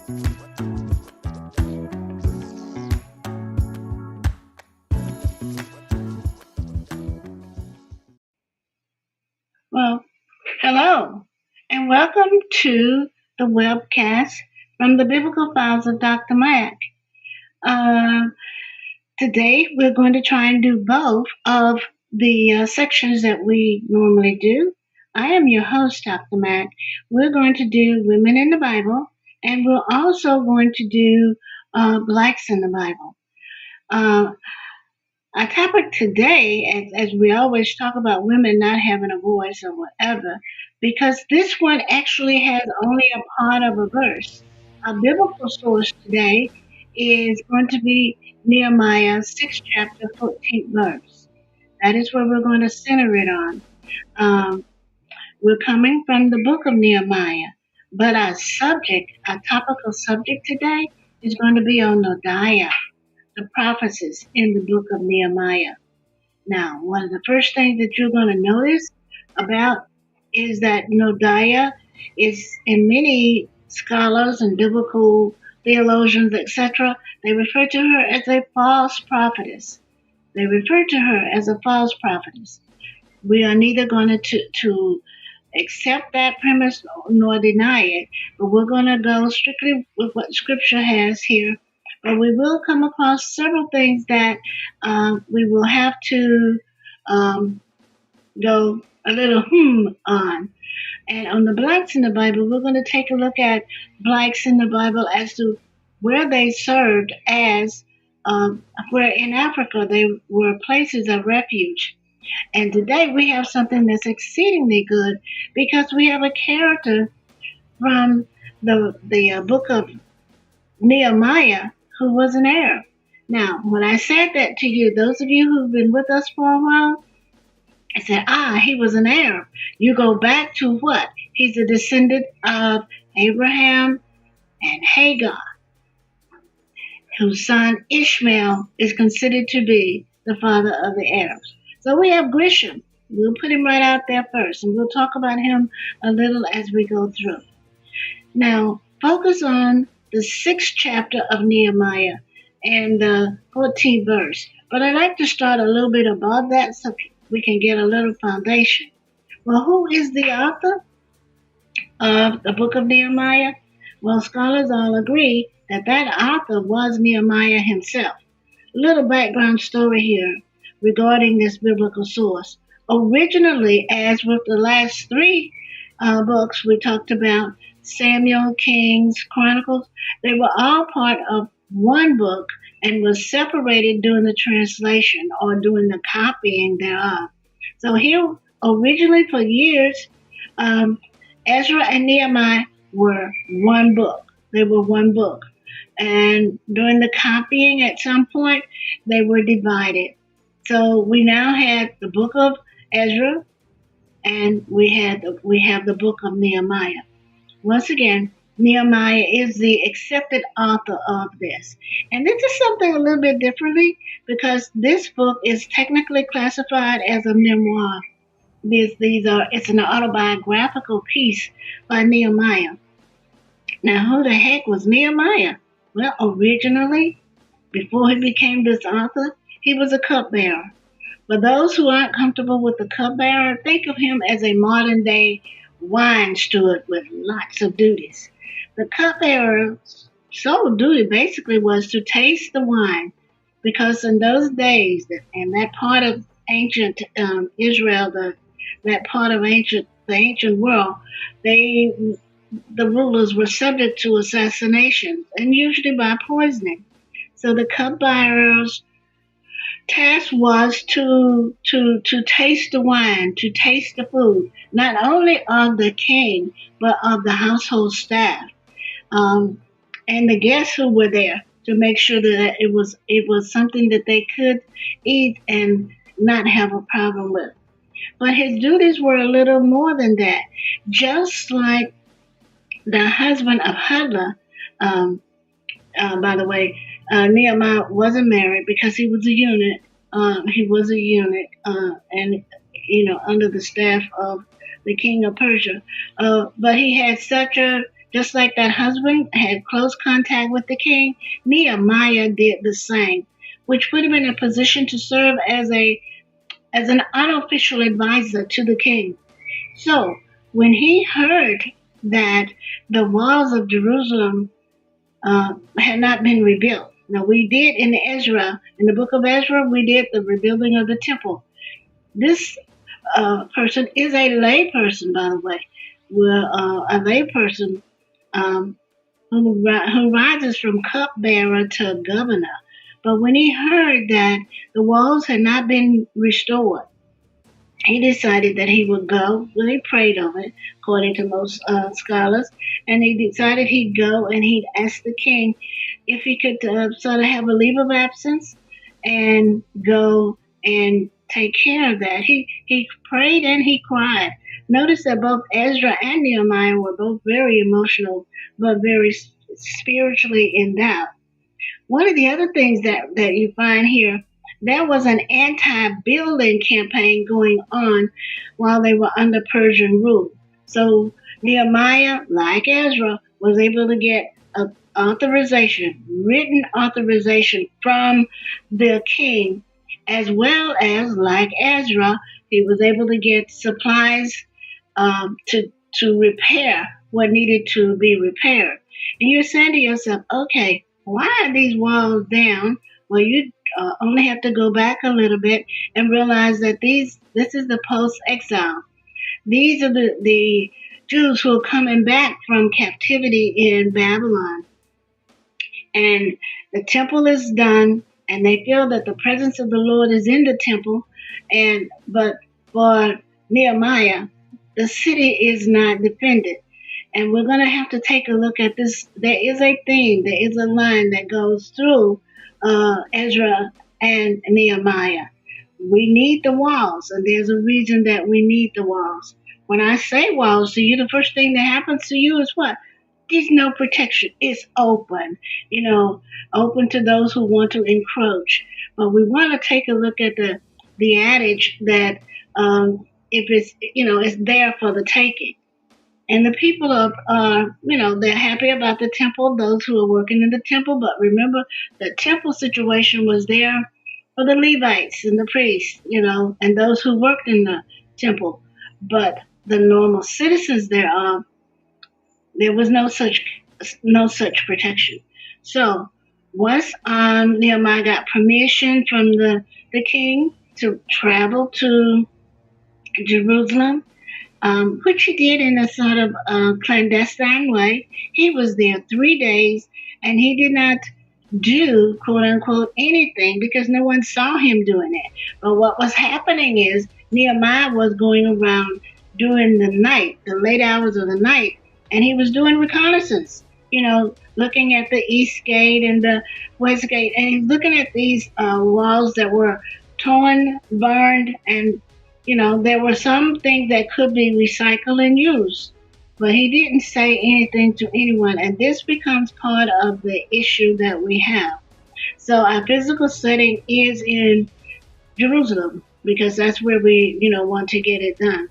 Well, hello, and welcome to the webcast from the Biblical Files of Dr. Mack. Uh, Today, we're going to try and do both of the sections that we normally do. I am your host, Dr. Mack. We're going to do Women in the Bible, and we're also going to do Blacks in the Bible. Our topic today, as we always talk about women not having a voice or whatever, because this one actually has only a part of a verse. Our biblical source today is going to be Nehemiah 6 chapter 14th verse. That is where we're going to center it on. We're coming from the book of Nehemiah, but our topical subject today is going to be on Noadiah, the prophecies in the book of Nehemiah. Now, one of the first things that you're going to notice about is that Noadiah is, in many scholars and biblical theologians, etc., they refer to her as a false prophetess. They refer to her as a false prophetess. We are neither going to accept that premise nor deny it, but we're going to go strictly with what Scripture has here. But we will come across several things that we will have to go a little on. And on the blacks in the Bible, we're going to take a look at blacks in the Bible as to where they served as, where in Africa they were places of refuge. And today we have something that's exceedingly good because we have a character from the book of Nehemiah who was an Arab. Now, when I said that to you, those of you who've been with us for a while, I said, he was an Arab. You go back to what? He's a descendant of Abraham and Hagar, whose son Ishmael is considered to be the father of the Arabs. So we have Grisham. We'll put him right out there first, and we'll talk about him a little as we go through. Now, focus on the 6th chapter of Nehemiah and the 14th verse. But I'd like to start a little bit above that so we can get a little foundation. Well, who is the author of the book of Nehemiah? Well, scholars all agree that that author was Nehemiah himself. A little background story here regarding this biblical source. Originally, as with the last 3 books we talked about, Samuel, Kings, Chronicles, they were all part of one book and was separated during the translation or during the copying thereof. So here, originally for years, Ezra and Nehemiah were one book. They were one book. And during the copying, at some point, they were divided. So we now had the book of Ezra, and we have the book of Nehemiah. Once again, Nehemiah is the accepted author of this. And this is something a little bit differently because this book is technically classified as a memoir. It's an autobiographical piece by Nehemiah. Now, who the heck was Nehemiah? Well, originally, before he became this author, he was a cupbearer. For those who aren't comfortable with the cupbearer, think of him as a modern-day wine steward with lots of duties. The cupbearer's sole duty basically was to taste the wine, because in those days, and that part of ancient Israel, that part of the ancient world, the rulers were subject to assassination, and usually by poisoning. So the cupbearer's task was to taste the wine, to taste the food, not only of the king, but of the household staff, and the guests who were there, to make sure that it was something that they could eat and not have a problem with. But his duties were a little more than that. Just like the husband of Hadla, by the way, Nehemiah wasn't married because he was a eunuch. And under the staff of the king of Persia. But he had such a Just like that husband had close contact with the king, Nehemiah did the same, which put him in a position to serve as an unofficial advisor to the king. So when he heard that the walls of Jerusalem had not been rebuilt. Now we did in the book of Ezra, we did the rebuilding of the temple. This person is a lay person, by the way. A lay person who rises from cupbearer to governor. But when he heard that the walls had not been restored, he decided that he would go. Well, he prayed over it, according to most scholars, and he decided he'd go and he'd ask the king if he could sort of have a leave of absence and go and take care of that. He prayed and he cried. Notice that both Ezra and Nehemiah were both very emotional, but very spiritually endowed. One of the other things that you find here, there was an anti-building campaign going on while they were under Persian rule. So Nehemiah, like Ezra, was able to get written authorization from the king, as well as, like Ezra, he was able to get supplies to repair what needed to be repaired. And you're saying to yourself, okay, why are these walls down? Well, you only have to go back a little bit and realize that this is the post-exile. These are the Jews who are coming back from captivity in Babylon. And the temple is done, and they feel that the presence of the Lord is in the temple. But for Nehemiah, the city is not defended. And we're going to have to take a look at this. There is a theme, there is a line that goes through Ezra and Nehemiah. We need the walls, and there's a reason that we need the walls. When I say walls to you, the first thing that happens to you is what? There's no protection. It's open, open to those who want to encroach. But we want to take a look at the adage that if it's there for the taking. And the people are, they're happy about the temple, those who are working in the temple. But remember, the temple situation was there for the Levites and the priests, and those who worked in the temple. But the normal citizens thereof, there was no such protection. So once Nehemiah got permission from the king to travel to Jerusalem, which he did in a sort of clandestine way. He was there 3 days, and he did not do, quote unquote, anything because no one saw him doing it. But what was happening is Nehemiah was going around during the night, the late hours of the night, and he was doing reconnaissance, looking at the east gate and the west gate, and he's looking at these walls that were torn, burned, and there were some things that could be recycled and used, but he didn't say anything to anyone. And this becomes part of the issue that we have. So our physical setting is in Jerusalem because that's where we, want to get it done.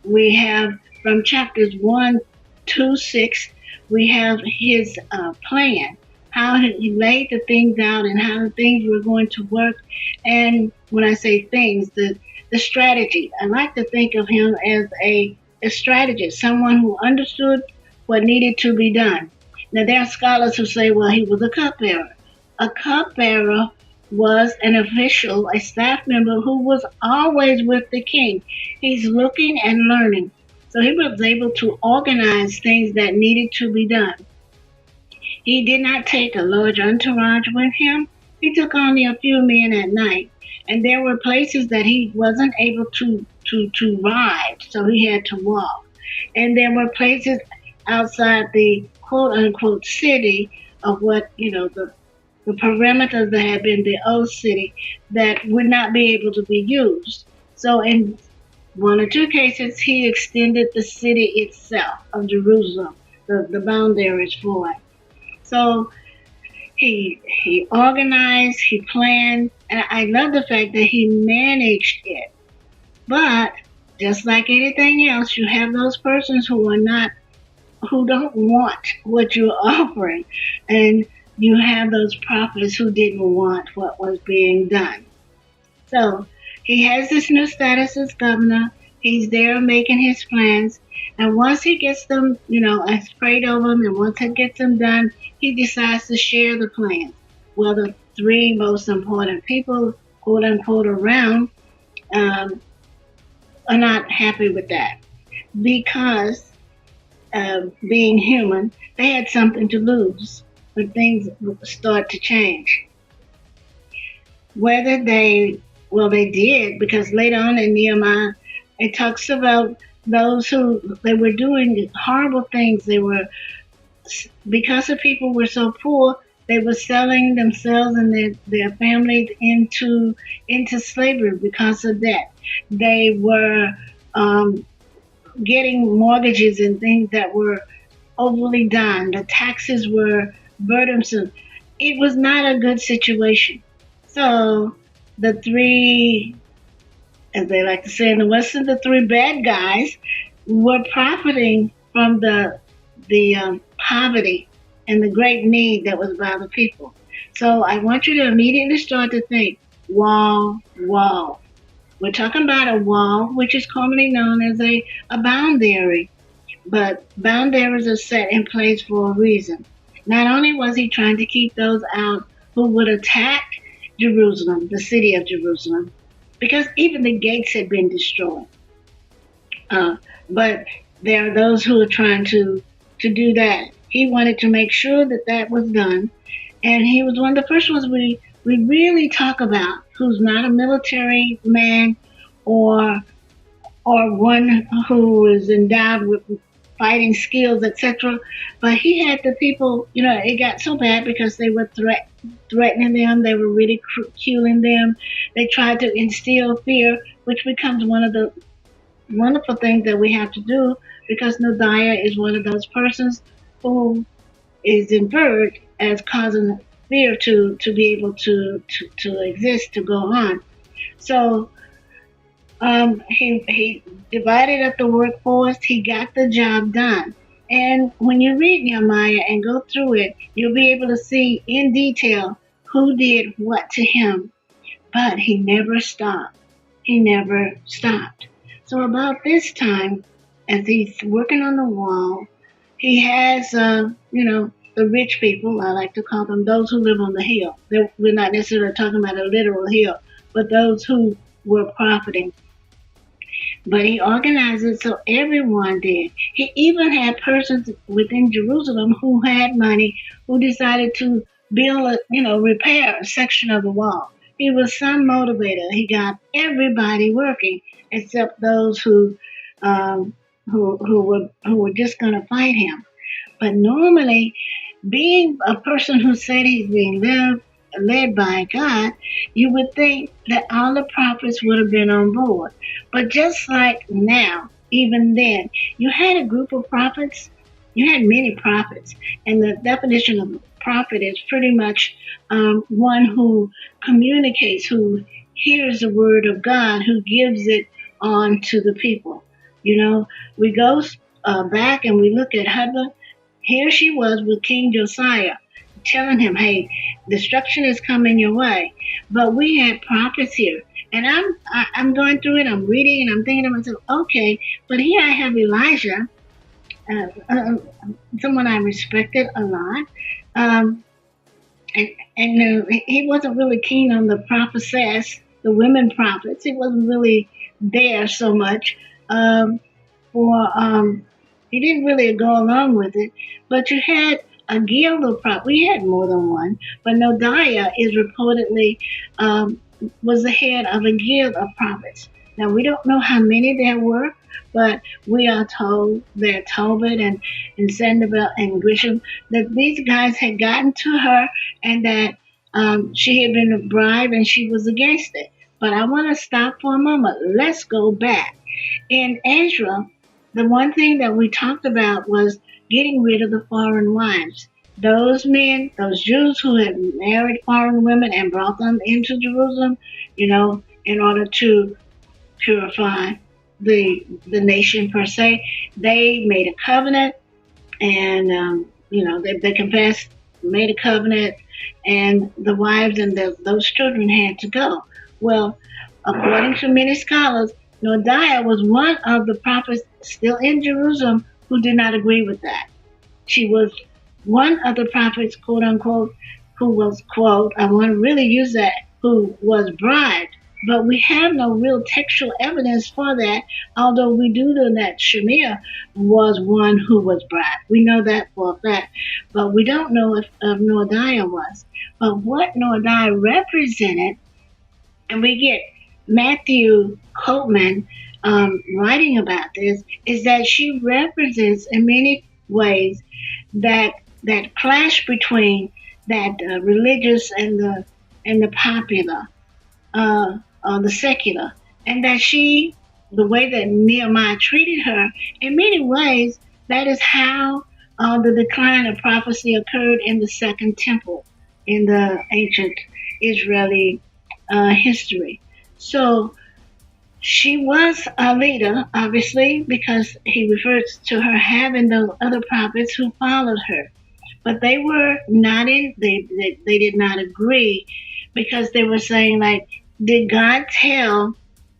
We have from chapters 1 to 6, we have his plan, how he laid the things out and how the things were going to work. And when I say things, the strategy. I like to think of him as a strategist, someone who understood what needed to be done. Now, there are scholars who say, well, he was a cupbearer. A cupbearer was an official, a staff member who was always with the king. He's looking and learning. So he was able to organize things that needed to be done. He did not take a large entourage with him. He took only a few men at night. And there were places that he wasn't able to ride, so he had to walk. And there were places outside the quote-unquote city of what, the perimeters that had been the old city that would not be able to be used. So in one or two cases, he extended the city itself of Jerusalem, the boundaries for it. So he organized, he planned, and I love the fact that he managed it. But just like anything else, you have those persons who are not who don't want what you're offering, and you have those prophets who didn't want what was being done. So he has this new status as governor. He's there making his plans. And once he gets them, has prayed over them, and once he gets them done, he decides to share the plans. Well, the three most important people, quote unquote, around um, are not happy with that because, being human, they had something to lose when things start to change. Whether they did, because later on in Nehemiah, it talks about those who they were doing horrible things. They were, because the people were so poor, they were selling themselves and their families into slavery because of that. They were getting mortgages and things that were overly done. The taxes were burdensome. It was not a good situation. So the three, as they like to say in the Western, the three bad guys were profiting from the poverty and the great need that was by the people. So I want you to immediately start to think, wall, wall. We're talking about a wall, which is commonly known as a boundary. But boundaries are set in place for a reason. Not only was he trying to keep those out who would attack Jerusalem, the city of Jerusalem, because even the gates had been destroyed. But there are those who are trying to do that. He wanted to make sure that that was done. And he was one of the first ones we really talk about, who's not a military man or one who is endowed with fighting skills, etc. But he had the people, it got so bad because they were threatening them, they were ridiculing them, they tried to instill fear, which becomes one of the wonderful things that we have to do, because Noadiah is one of those persons who is inferred as causing fear to be able to exist, to go on. So he divided up the workforce. He got the job done. And when you read Nehemiah and go through it, you'll be able to see in detail who did what to him. But he never stopped. He never stopped. So about this time, as he's working on the wall, he has, the rich people, I like to call them those who live on the hill. We're not necessarily talking about a literal hill, but those who were profiting. But he organized it so everyone did. He even had persons within Jerusalem who had money who decided to build repair a section of the wall. He was some motivator. He got everybody working except those who were just going to fight him. But normally, being a person who said he's being led by God, you would think that all the prophets would have been on board. But just like now, even then, you had a group of prophets, you had many prophets, and the definition of a prophet is pretty much one who communicates, who hears the word of God, who gives it on to the people. We go back and we look at Heather. Here she was with King Josiah, telling him, hey, destruction is coming your way. But we had prophets here. And I'm going through it, I'm reading, and I'm thinking to myself, okay, but here I have Elijah, someone I respected a lot. And he wasn't really keen on the prophetess, the women prophets. He wasn't really there so much. He didn't really go along with it. But you had a guild of prophets. We had more than one, but Noadiah is reportedly was the head of a guild of prophets. Now we don't know how many there were, but we are told that Tobit and Sandoval and Grisham, that these guys had gotten to her and that she had been bribed and she was against it. But I want to stop for a moment. Let's go back. In Ezra, the one thing that we talked about was getting rid of the foreign wives. Those men, those Jews who had married foreign women and brought them into Jerusalem, in order to purify the nation per se, they made a covenant and they confessed, made a covenant, and the wives and those children had to go. Well, according to many scholars, Noadiah was one of the prophets still in Jerusalem who did not agree with that. She was one of the prophets, quote unquote, who was, quote, I want to really use that, who was bribed. But we have no real textual evidence for that, although we do know that Shemaiah was one who was bribed. We know that for a fact, but we don't know if Noadiah was. But what Noadiah represented, and we get Matthew Copeman writing about this, is that she represents in many ways that clash between that religious and the popular, the secular, and that the way that Nehemiah treated her, in many ways, that is how the decline of prophecy occurred in the Second Temple in the ancient Israeli history. So she was a leader, obviously, because he refers to her having those other prophets who followed her. But they were not they did not agree, because they were saying, like, did God tell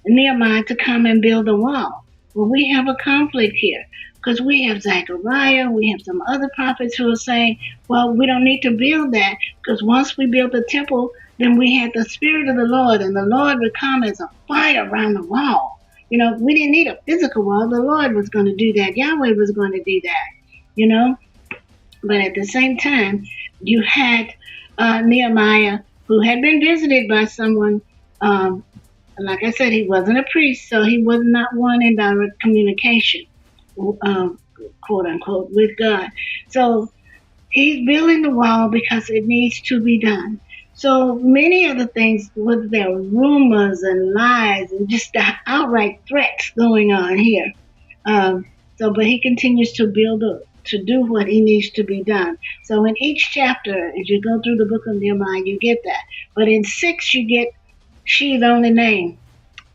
Nehemiah to come and build a wall? Well, we have a conflict here, because we have Zechariah, we have some other prophets who are saying, well, we don't need to build that, because once we build the temple, then we had the Spirit of the Lord, and the Lord would come as a fire around the wall. We didn't need a physical wall. The Lord was going to do that. Yahweh was going to do that, But at the same time, you had Nehemiah, who had been visited by someone. Like I said, he wasn't a priest, so he was not one in direct communication, quote unquote, with God. So he's building the wall because it needs to be done. So many of the things, with their rumors and lies and just the outright threats going on here. But he continues to to do what he needs to be done. So in each chapter, as you go through the book of Nehemiah, you get that. But in 6, you get she's only named.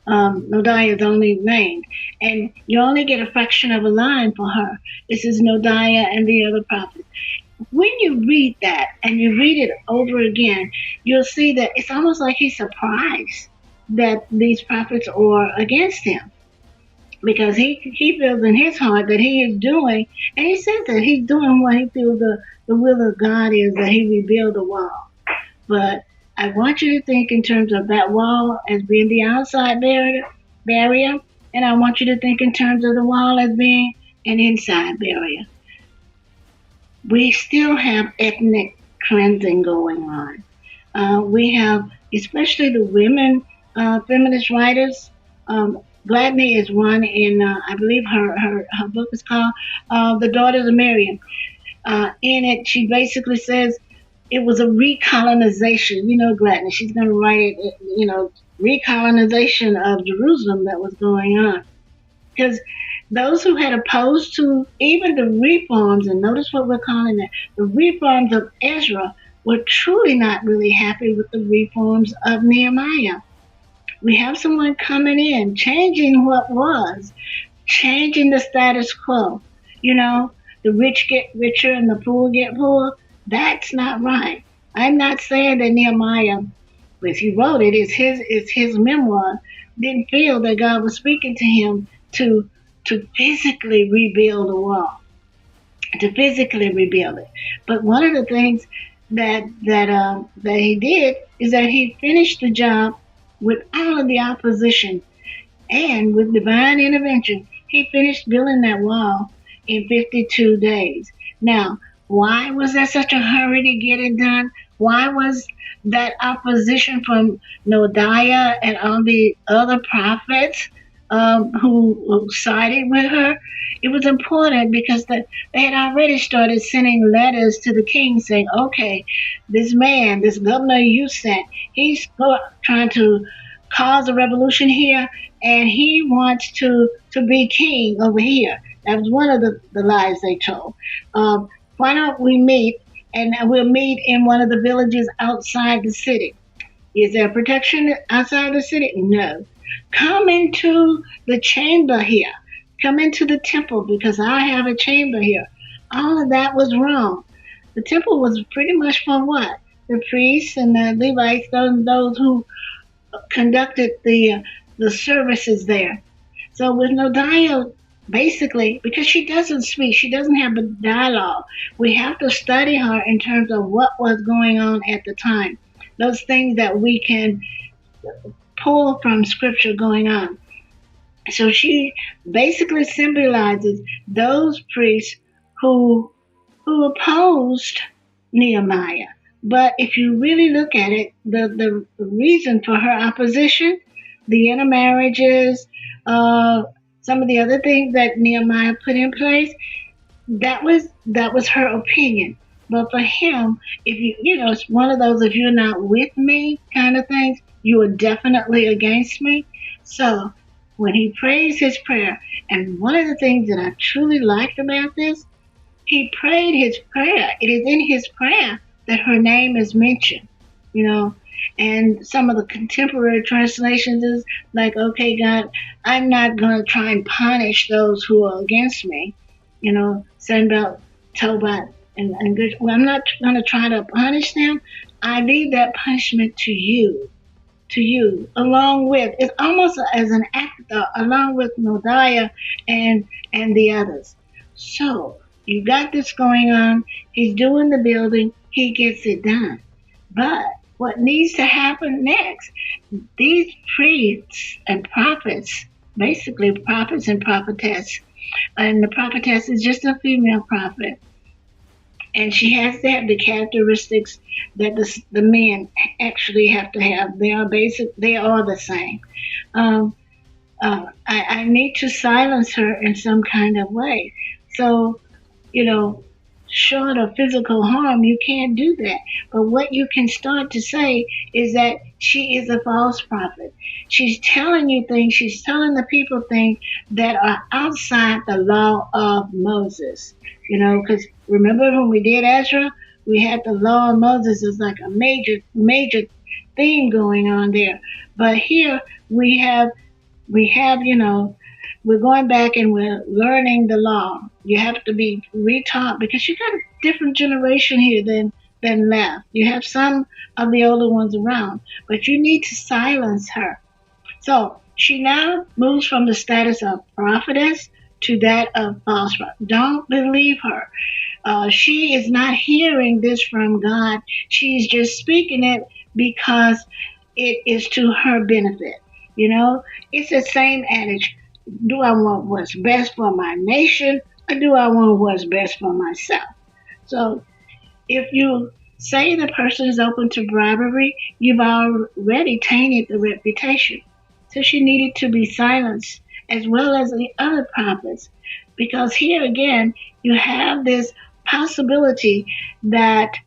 Noadiah is only named. And you only get a fraction of a line for her. This is Noadiah and the other prophets. When you read that and you read it over again, you'll see that it's almost like he's surprised that these prophets are against him, because he feels in his heart that he is doing, and he says that he's doing what he feels the will of God is, that he rebuild the wall. But I want you to think in terms of that wall as being the outside barrier, and I want you to think in terms of the wall as being an inside barrier. We still have ethnic cleansing going on. We have, especially the women feminist writers. Gladney is one in, I believe her book is called The Daughters of Miriam. In it, she basically says it was a recolonization. Gladney, she's going to write it, recolonization of Jerusalem that was going on. Because those who had opposed to even the reforms, and notice what we're calling it, the reforms of Ezra, were truly not really happy with the reforms of Nehemiah. We have someone coming in, changing what was, changing the status quo. The rich get richer and the poor get poorer. That's not right. I'm not saying that Nehemiah, if he wrote it, it's his memoir, didn't feel that God was speaking to him to physically rebuild the wall, to physically rebuild it. But one of the things that he did is that he finished the job with all of the opposition, and with divine intervention, he finished building that wall in 52 days. Now, why was there such a hurry to get it done? Why was that opposition from Noadiah and all the other prophets who sided with her? It was important because they had already started sending letters to the king saying, okay, this man, this governor you sent, he's trying to cause a revolution here, and he wants to be king over here. That was one of the lies they told. Why don't we meet, and we'll meet in one of the villages outside the city. Is there protection outside the city? No. Come into the chamber here. Come into the temple, because I have a chamber here. all of that was wrong. The temple was pretty much for what? The priests and the Levites, those who conducted the services there. So with Noadiah, basically, because she doesn't speak, she doesn't have a dialogue. We have to study her in terms of what was going on at the time. Those things that we can pull from scripture going on. So she basically symbolizes those priests who opposed Nehemiah. But if you really look at it, the reason for her opposition, the intermarriages, some of the other things that Nehemiah put in place, that was her opinion. But for him, if it's one of those if you're not with me kind of things, you are definitely against me. So when he prays his prayer, and one of the things that I truly liked about this, he prayed his prayer. It is in his prayer that her name is mentioned, and some of the contemporary translations is like, okay, God, I'm not going to try and punish those who are against me, saying about Tobat and good. Well, I'm not going to try to punish them. I leave that punishment to you, along with, it's almost as an actor, along with Noadiah and the others. So you got this going on. He's doing the building. He gets it done. But what needs to happen next? These priests and prophets, basically prophets and prophetess, and the prophetess is just a female prophet, and she has to have the characteristics that the men actually have to have. They are basic. They are the same. I need to silence her in some kind of way. So, short of physical harm, you can't do that. But what you can start to say is that she is a false prophet. She's telling you things, she's telling the people things that are outside the law of Moses. Because remember when we did Ezra, we had the law of Moses as like a major theme going on there. But here we have, we're going back and we're learning the law. You have to be retaught because you got a different generation here than left. You have some of the older ones around, but you need to silence her. So she now moves from the status of prophetess to that of false prophet. Don't believe her. She is not hearing this from God. She's just speaking it because it is to her benefit. It's the same adage. Do I want what's best for my nation, or do I want what's best for myself? So if you say the person is open to bribery, you've already tainted the reputation. So she needed to be silenced, as well as the other prophets, because here again, you have this possibility that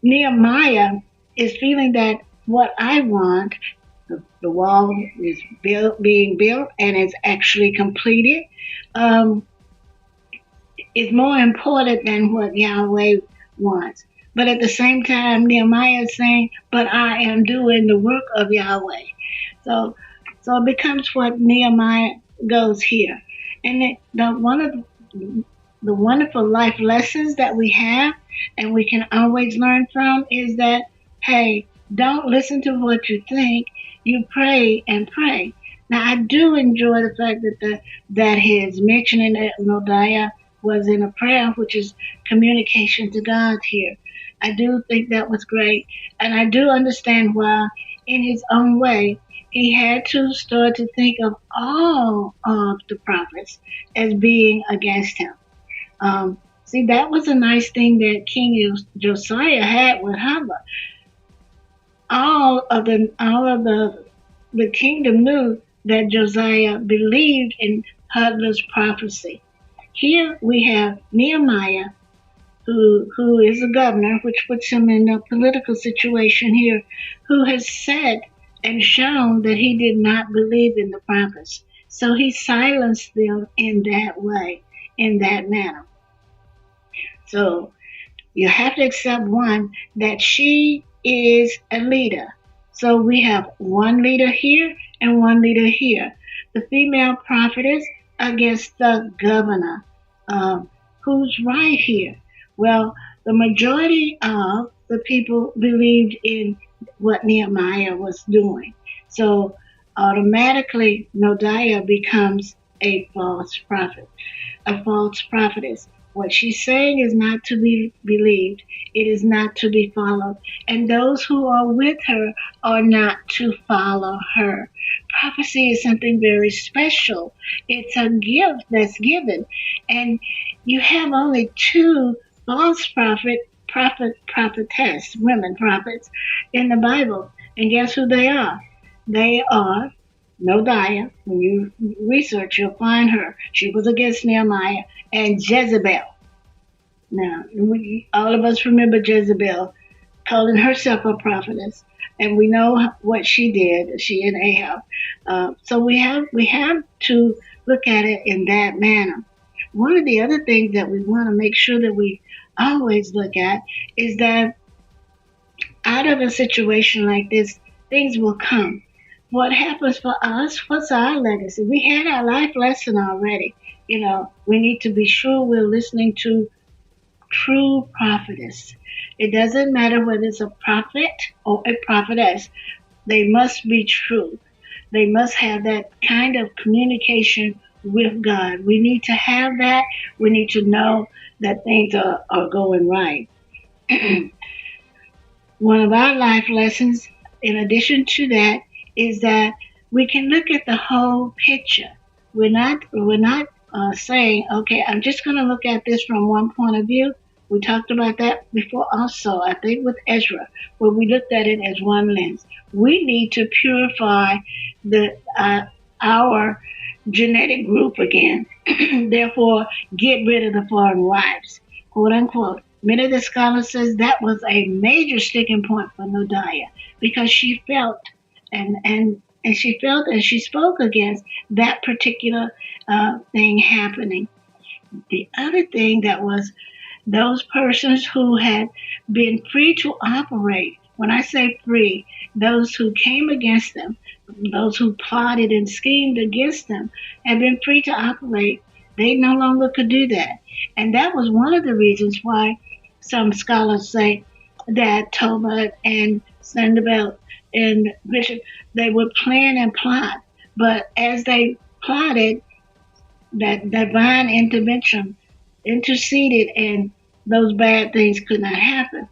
Nehemiah is feeling that what I want, the wall is being built and it's actually completed, is more important than what Yahweh wants. But at the same time, Nehemiah is saying, but I am doing the work of Yahweh. So it becomes what Nehemiah goes here. And one of the wonderful life lessons that we have and we can always learn from is that, hey, don't listen to what you think. You pray and pray. Now, I do enjoy the fact that his mentioning that Noadiah was in a prayer, which is communication to God here. I do think that was great. And I do understand why, in his own way, he had to start to think of all of the prophets as being against him. See, that was a nice thing that King Josiah had with Haba. All of the kingdom knew that Josiah believed in Hudler's prophecy. Here we have Nehemiah, who is a governor, which puts him in a political situation here, who has said and shown that he did not believe in the prophets. So he silenced them in that way, in that manner. So you have to accept, one, that she is a leader. So we have one leader here and one leader here. The female prophetess against the governor, who's right here? Well, the majority of the people believed in what Nehemiah was doing. So automatically, Noadiah becomes a false prophet, a false prophetess. What she's saying is not to be believed. It is not to be followed. And those who are with her are not to follow her. Prophecy is something very special. It's a gift that's given. And you have only two false prophetess, women prophets in the Bible. And guess who they are? They are Noadiah. When you research, you'll find her. She was against Nehemiah, and Jezebel. Now, all of us remember Jezebel calling herself a prophetess, and we know what she did. She and Ahab. So we have to look at it in that manner. One of the other things that we want to make sure that we always look at is that out of a situation like this, things will come. What happens for us? What's our legacy? We had our life lesson already. We need to be sure we're listening to true prophetess. It doesn't matter whether it's a prophet or a prophetess. They must be true. They must have that kind of communication with God. We need to have that. We need to know that things are going right. One of our life lessons, in addition to that, is that we can look at the whole picture. We're not saying, okay, I'm just going to look at this from one point of view. We talked about that before also, I think with Ezra, where we looked at it as one lens. We need to purify our genetic group again. Therefore, get rid of the foreign wives, quote unquote. Many of the scholars says that was a major sticking point for Noadiah because she felt and she spoke against that particular thing happening. The other thing that was those persons who had been free to operate. When I say free, those who came against them, those who plotted and schemed against them, had been free to operate. They no longer could do that. And that was one of the reasons why some scholars say that Tobit and Sanballat and Bishop, they would plan and plot. But as they plotted, that divine intervention interceded and those bad things could not happen.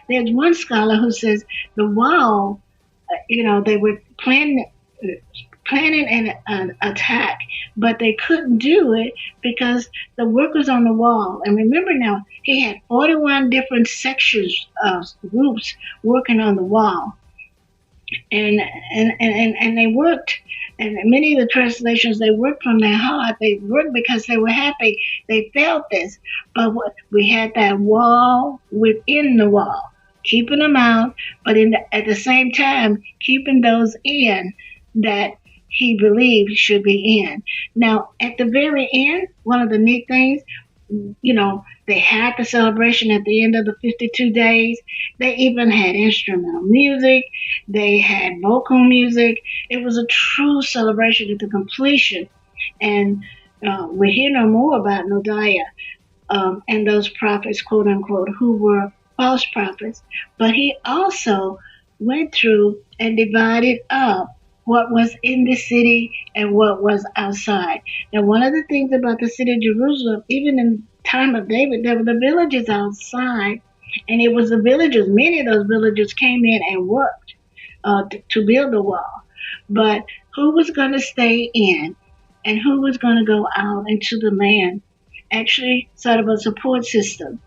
There's one scholar who says the wall, they were planning an attack, but they couldn't do it because the workers on the wall, and remember now, he had 41 different sections of groups working on the wall. And they worked, and many of the translations, they worked from their heart. They worked because they were happy. They felt this. But we had that wall within the wall, keeping them out, but at the same time, keeping those in that he believed should be in. Now, at the very end, one of the neat things, they had the celebration at the end of the 52 days. They even had instrumental music. They had vocal music. It was a true celebration at the completion. And we hear no more about Noadiah and those prophets, quote unquote, who were false prophets. But he also went through and divided up what was in the city and what was outside. Now, one of the things about the city of Jerusalem, even in time of David, there were the villages outside, and it was the villagers. Many of those villagers came in and worked to build the wall. But who was going to stay in and who was going to go out into the land? Actually, sort of a support system.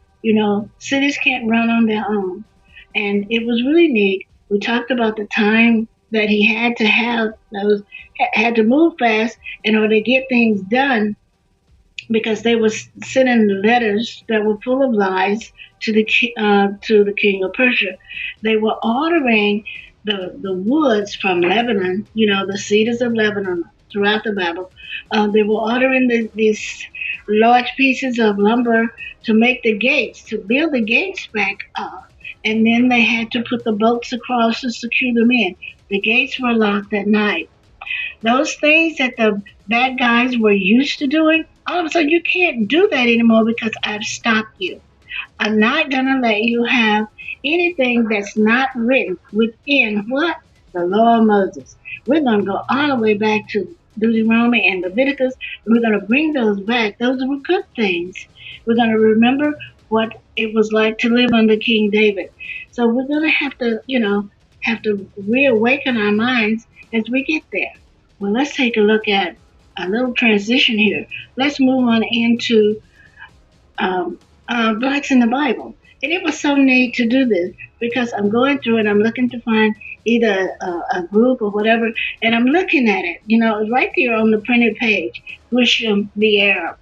Cities can't run on their own. And it was really neat. We talked about the time that he had to move fast in order to get things done, because they were sending letters that were full of lies to the king of Persia. They were ordering the woods from Lebanon, the cedars of Lebanon throughout the Bible. They were ordering these large pieces of lumber to make the gates, to build the gates back up. And then they had to put the boats across to secure them in. The gates were locked at night. Those things that the bad guys were used to doing, All of a sudden, you can't do that anymore because I've stopped you. I'm not going to let you have anything that's not written within what? The law of Moses. We're going to go all the way back to Deuteronomy and Leviticus. And we're going to bring those back. Those were good things. We're going to remember what it was like to live under King David. So we're going to have to reawaken our minds as we get there. Well, let's take a look at a little transition here. Let's move on into blacks in the Bible. And it was so neat to do this because I'm going through it. I'm looking to find either a group or whatever, and I'm looking at it. It's right there on the printed page. Grisham the Arab.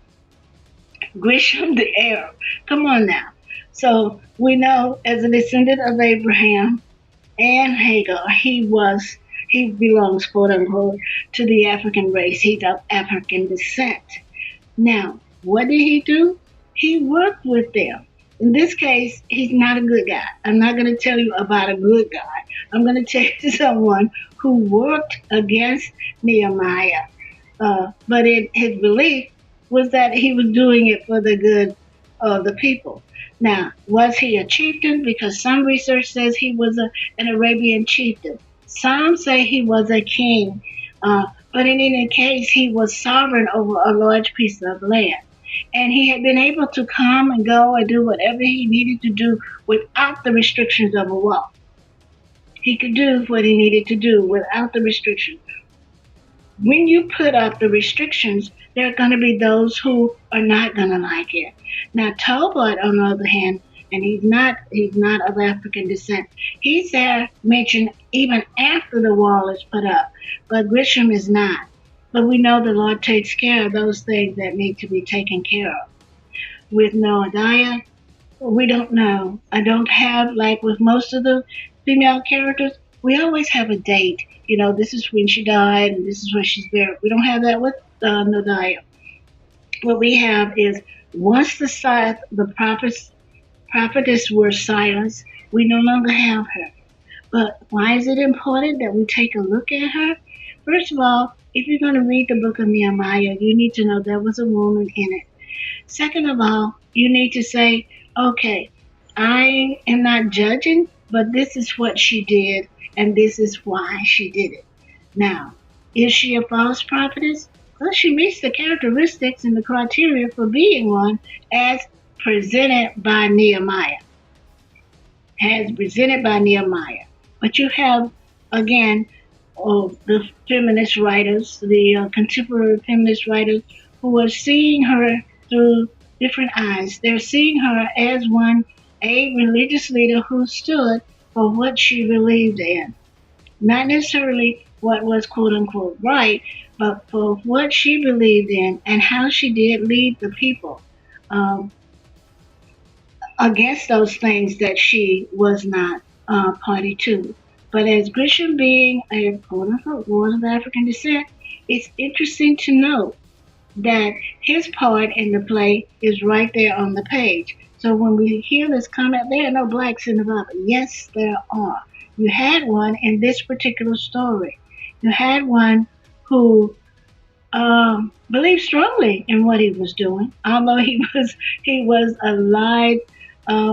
Grisham the Arab. Come on now. So we know as a descendant of Abraham and Hagar, he belongs, quote unquote, to the African race. He's of African descent. Now, what did he do? He worked with them. In this case, he's not a good guy. I'm not going to tell you about a good guy. I'm going to tell you someone who worked against Nehemiah. But his belief was that he was doing it for the good of the people. Now, was he a chieftain? Because some research says he was an Arabian chieftain. Some say he was a king. But in any case, he was sovereign over a large piece of land. And he had been able to come and go and do whatever he needed to do without the restrictions of a wall. He could do what he needed to do without the restrictions. When you put up the restrictions, there are going to be those who are not going to like it. Now, Tobit, on the other hand, and he's not of African descent, he's there mentioned even after the wall is put up, but Grisham is not. But we know the Lord takes care of those things that need to be taken care of. With Noadiah, we don't know. I don't have, like with most of the female characters, we always have a date. This is when she died and this is when she's buried. We don't have that with Noadiah. What we have is once the prophetess were silenced, we no longer have her. But why is it important that we take a look at her? First of all, if you're going to read the book of Nehemiah, you need to know there was a woman in it. Second of all, you need to say, okay, I am not judging, but this is what she did, and this is why she did it. Now, is she a false prophetess? Well, she meets the characteristics and the criteria for being one as presented by Nehemiah. But you have, again, the feminist writers, the contemporary feminist writers, who are seeing her through different eyes. They're seeing her as a religious leader who stood for what she believed in. Not necessarily what was quote unquote right, but for what she believed in and how she did lead the people against those things that she was not party to. But as Grisham being a quote-unquote woman of African descent, it's interesting to note that his part in the play is right there on the page. So when we hear this comment, there are no blacks in the Bible. Yes, there are. You had one in this particular story. You had one who believed strongly in what he was doing, although he was allied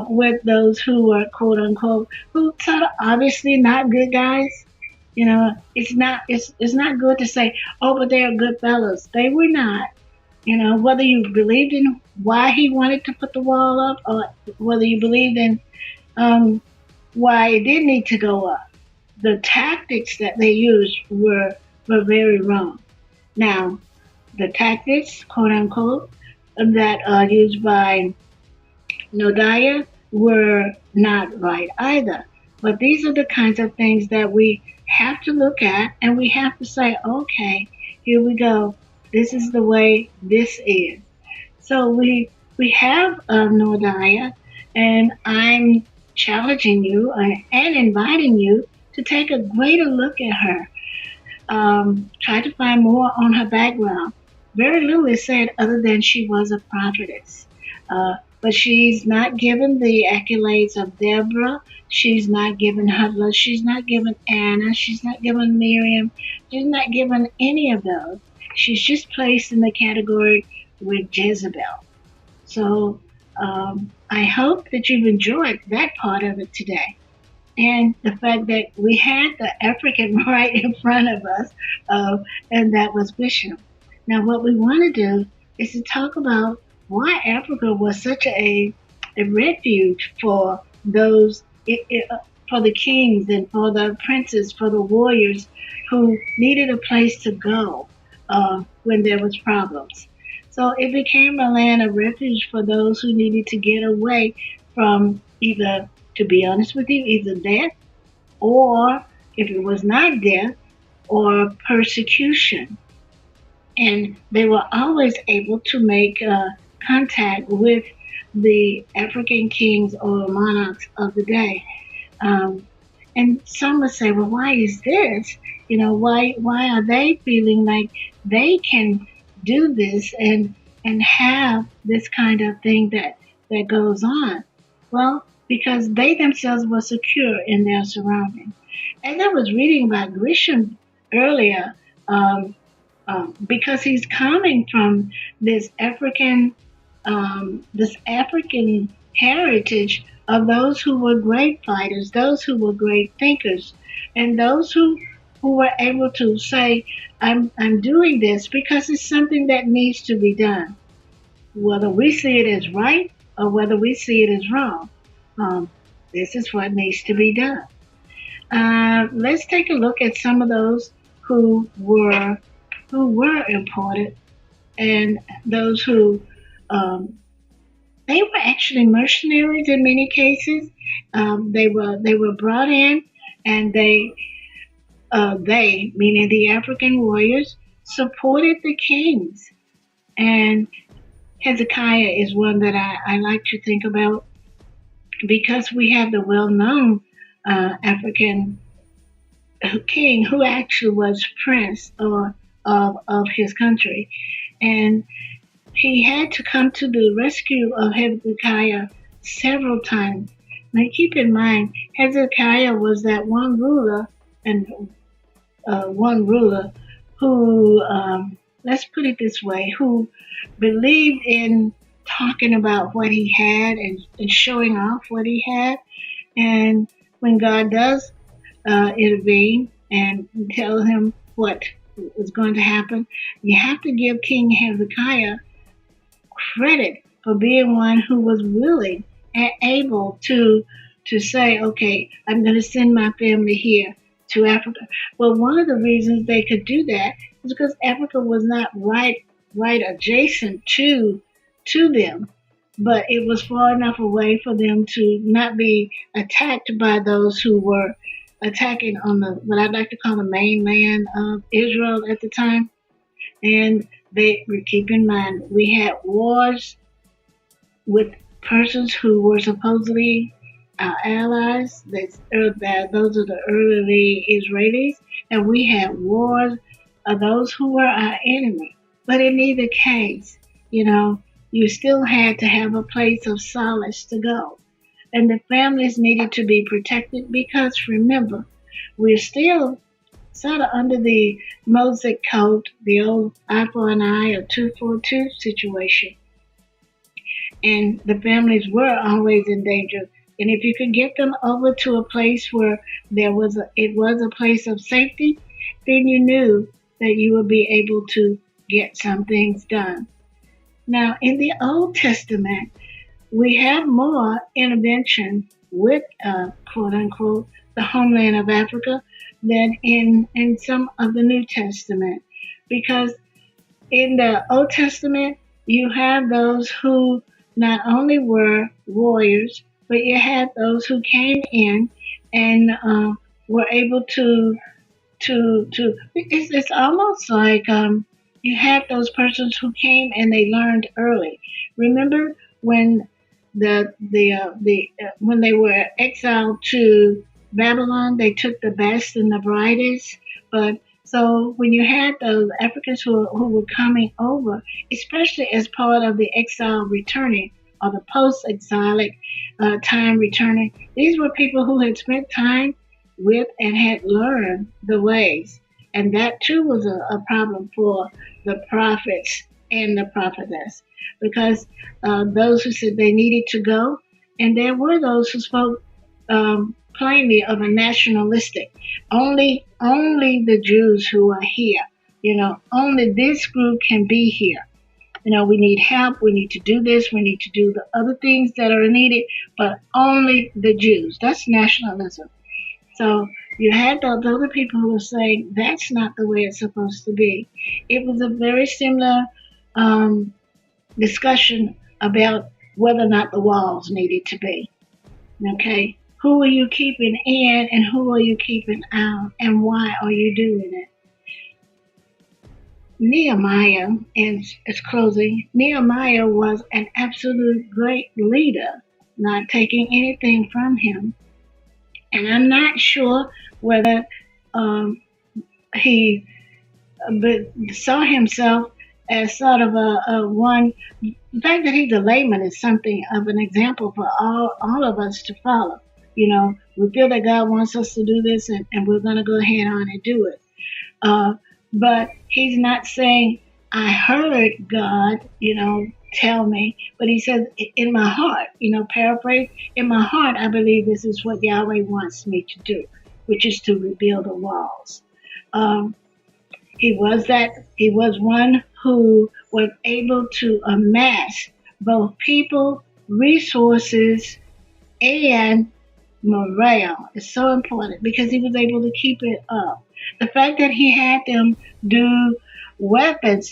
with those who were quote unquote, who sort of obviously not good guys. It's not good to say, oh, but they are good fellows. They were not. Whether you believed in why he wanted to put the wall up, or whether you believed in why it did need to go up, the tactics that they used were very wrong. Now, the tactics, quote unquote, that are used by Noadiah were not right either. But these are the kinds of things that we have to look at, and we have to say, okay, here we go. This is the way this is. So we have Noadiah, and I'm challenging you and inviting you to take a greater look at her. Try to find more on her background. Very little is said other than she was a prophetess. But she's not given the accolades of Deborah. She's not given Hudla. She's not given Anna. She's not given Miriam. She's not given any of those. She's just placed in the category with Jezebel. So I hope that you've enjoyed that part of it today. And the fact that we had the African right in front of us, and that was Bishop. Now, what we want to do is to talk about why Africa was such a refuge for those, for the kings and for the princes, for the warriors who needed a place to go when there was problems. So it became a land of refuge for those who needed to get away from either, to be honest with you, either death or, if it was not death, or persecution. And they were always able to make contact with the African kings or monarchs of the day. Um, and some would say, well, why is this? Why are they feeling like they can do this and have this kind of thing that goes on? Well, because they themselves were secure in their surroundings. As I was reading about Grisham earlier, because he's coming from this African heritage of those who were great fighters, those who were great thinkers, and those who were able to say, I'm doing this because it's something that needs to be done, whether we see it as right or whether we see it as wrong. This is what needs to be done. Let's take a look at some of those who were important, and those who they were actually mercenaries in many cases. They were brought in, and they, meaning the African warriors, supported the kings. And Hezekiah is one that I like to think about, because we have the well-known African king who actually was prince of his country. And he had to come to the rescue of Hezekiah several times. Now keep in mind, Hezekiah was that one ruler who, let's put it this way, who believed in talking about what he had and showing off what he had. And when God does intervene and tell him what was going to happen, you have to give King Hezekiah credit for being one who was willing and able to say, okay, I'm going to send my family here to Africa. Well, one of the reasons they could do that is because Africa was not right adjacent to them, but it was far enough away for them to not be attacked by those who were attacking on what I'd like to call the mainland of Israel at the time. And keep in mind, we had wars with persons who were supposedly our allies. Those are the early Israelis. And we had wars of those who were our enemy. But in either case, you still had to have a place of solace to go. And the families needed to be protected, because remember, we're still sort of under the Mosaic Code, the old eye for an eye or 2 for 2 situation. And the families were always in danger. And if you could get them over to a place where it was a place of safety, then you knew that you would be able to get some things done. Now, in the Old Testament, we have more intervention with, quote unquote, the homeland of Africa than in some of the New Testament. Because in the Old Testament, you have those who not only were warriors, but you had those who came in and were able to it's almost like you had those persons who came and they learned early. Remember when when they were exiled to Babylon, they took the best and the brightest. But so when you had those Africans who were coming over, especially as part of the exile returning or the post-exilic time returning, these were people who had spent time with and had learned the ways. And that too was a problem for the prophets and the prophetess, because those who said they needed to go, and there were those who spoke plainly of a nationalistic, only the Jews who are here, only this group can be here. We need help, we need to do this, we need to do the other things that are needed, but only the Jews. That's nationalism. So you had those other people who were saying that's not the way it's supposed to be. It was a very similar discussion about whether or not the walls needed to be. Okay? Who are you keeping in and who are you keeping out, and why are you doing it? Nehemiah, in its closing, Nehemiah was an absolute great leader, not taking anything from him. And I'm not sure whether he saw himself as sort of a one. The fact that he's a layman is something of an example for all of us to follow. We feel that God wants us to do this, and we're going to go ahead on and do it. But he's not saying, I heard God, tell me. But he says, in my heart, paraphrase, in my heart, I believe this is what Yahweh wants me to do, which is to rebuild the walls. He was one who was able to amass both people, resources, and morale. It's so important because he was able to keep it up. The fact that he had them do weapons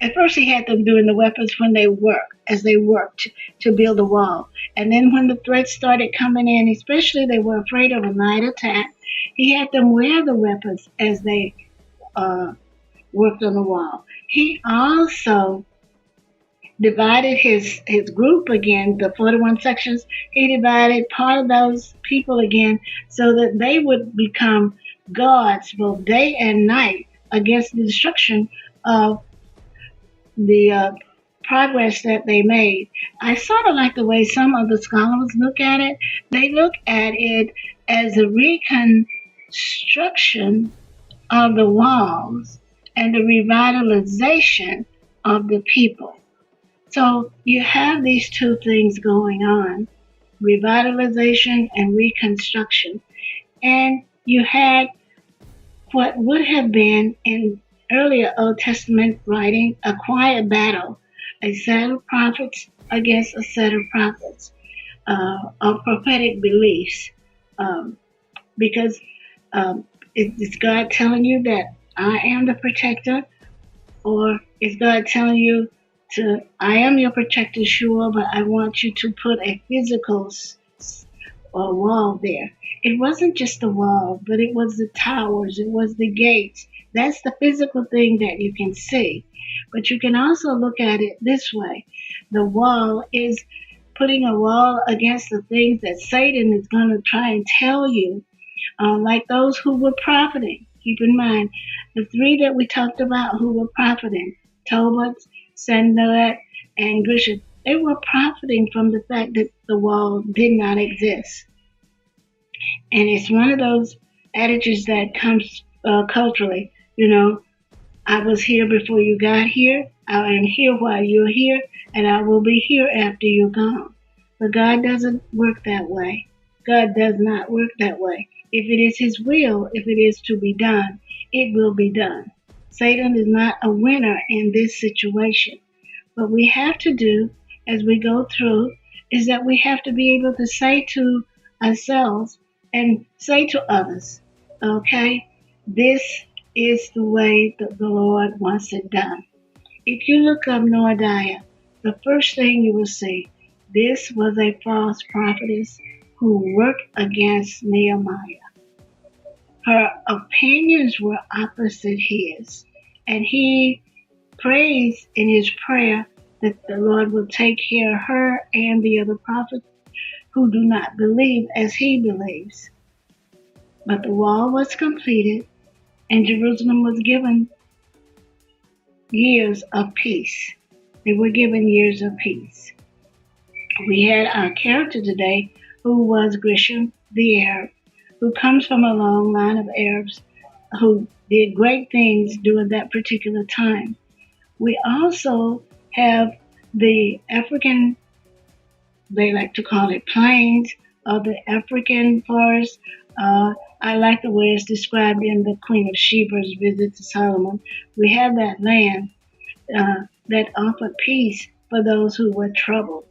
at first he had them doing the weapons when they worked to build a wall. And then when the threats started coming in, especially they were afraid of a night attack, he had them wear the weapons as they worked on the wall. He also divided his group again, the 41 sections. He divided part of those people again so that they would become guards both day and night against the destruction of the progress that they made. I sort of like the way some of the scholars look at it. They look at it as a reconstruction of the walls and the revitalization of the people. So you have these two things going on, revitalization and reconstruction. And you had what would have been in earlier Old Testament writing a quiet battle, a set of prophets against a set of prophets, of prophetic beliefs. Because is God telling you that I am the protector? Or is God telling you I am your protector, sure, but I want you to put a physical wall there. It wasn't just the wall, but it was the towers, it was the gates. That's the physical thing that you can see. But you can also look at it this way. The wall is putting a wall against the things that Satan is going to try and tell you, like those who were profiting. Keep in mind, the three that we talked about who were profiting, Tobit, Sanballat, and Geshem, they were profiting from the fact that the wall did not exist. And it's one of those adages that comes culturally. I was here before you got here. I am here while you're here, and I will be here after you're gone. But God doesn't work that way. God does not work that way. If it is His will, if it is to be done, it will be done. Satan is not a winner in this situation. What we have to do as we go through is that we have to be able to say to ourselves and say to others, okay, this is the way that the Lord wants it done. If you look up Noadiah, the first thing you will see, this was a false prophetess who worked against Nehemiah. Her opinions were opposite his, and he prays in his prayer that the Lord will take care of her and the other prophets who do not believe as he believes. But the wall was completed, and Jerusalem was given years of peace. They were given years of peace. We had our character today who was Geshem the Arab, who comes from a long line of Arabs who did great things during that particular time. We also have the African, they like to call it plains, of the African forest. I like the way it's described in the Queen of Sheba's visit to Solomon. We have that land that offered peace for those who were troubled.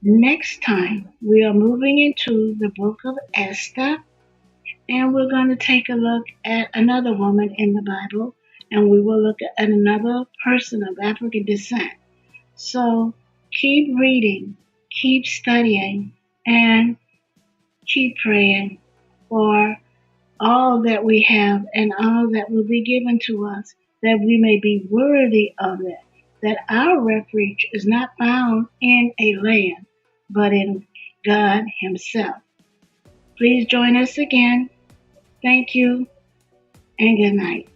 Next time, we are moving into the book of Esther, and we're going to take a look at another woman in the Bible, and we will look at another person of African descent. So keep reading, keep studying, and keep praying for all that we have and all that will be given to us, that we may be worthy of it, that our refuge is not found in a land, but in God Himself. Please join us again. Thank you and good night.